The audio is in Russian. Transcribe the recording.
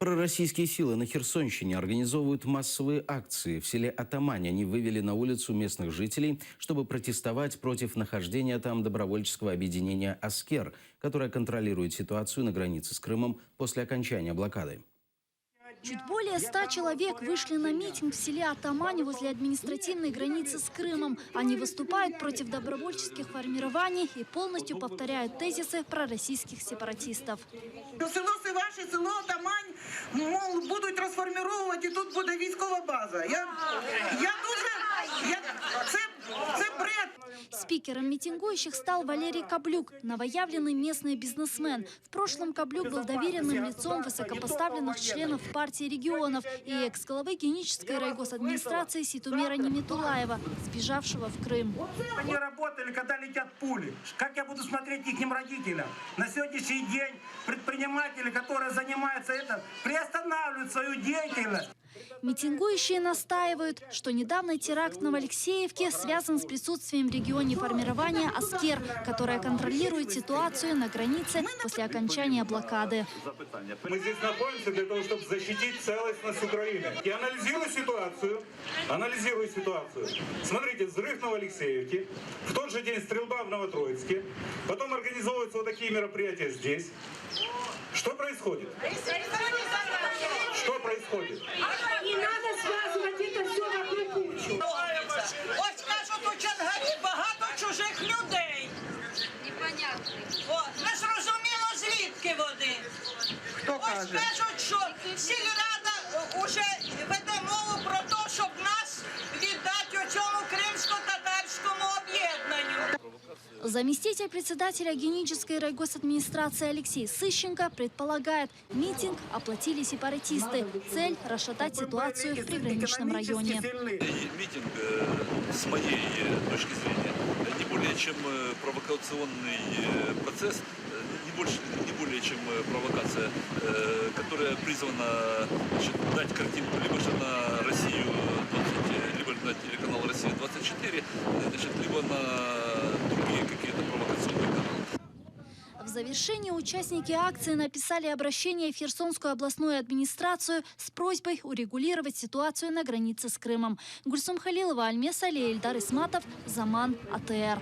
Пророссийские силы на Херсонщине организовывают массовые акции. В селе Атамань они вывели на улицу местных жителей, чтобы протестовать против нахождения там добровольческого объединения «Аскер», которое контролирует ситуацию на границе с Крымом после окончания блокады. Чуть более 100 человек вышли на митинг в селе Атамань возле административной границы с Крымом. Они выступают против добровольческих формирований и полностью повторяют тезисы пророссийских сепаратистов. Село Сиваши, село Атамань, мол, будуть розформировувати, і тут буде військова база. Це бред. Спикером митингующих стал Валерий Каблюк, новоявленный местный бизнесмен. В прошлом Каблюк был доверенным лицом высокопоставленных членов партии регионов и экс-главы Генической райгосадминистрации Ситумира Неметулаева, сбежавшего в Крым. Они работали, когда летят пули. Как я буду смотреть их родителям? На сегодняшний день предприниматели, которые занимаются этим, приостанавливают свою деятельность. Митингующие настаивают, что недавний теракт в Новоалексеевке связан с присутствием в регионе формирования «Аскер», которое контролирует ситуацию на границе после окончания блокады. Мы здесь находимся для того, чтобы защитить целостность Украины. И анализирую ситуацию. Смотрите, взрыв в Новоалексеевке, в тот же день стрельба в Новотроицке, потом организовываются вот такие мероприятия здесь. Что происходит? Что происходит? Не надо связывать это все в одну кучу. Ось кажуть, у Чангарі багато чужих людей. Не зрозуміло, звідки вони. Ось кажуть, що сільрада вже веде мову про те, щоб нас віддати у цьому кримсько-татарському об'єднанню. Заместитель председателя Генической райгосадминистрации Алексей Сыщенко предполагает, митинг оплатили сепаратисты. Цель – расшатать ситуацию в приграничном районе. Митинг, с моей точки зрения, не более чем провокационный процесс, не более чем провокация, которая призвана дать картинку либо же на Россию 20, либо на телеканал «Россия-24», либо на другие какие-то провокационные каналы. В завершении участники акции написали обращение в Херсонскую областную администрацию с просьбой урегулировать ситуацию на границе с Крымом. Гульсум Халилова, Альмес Али, Эльдар Исматов, Заман, АТР.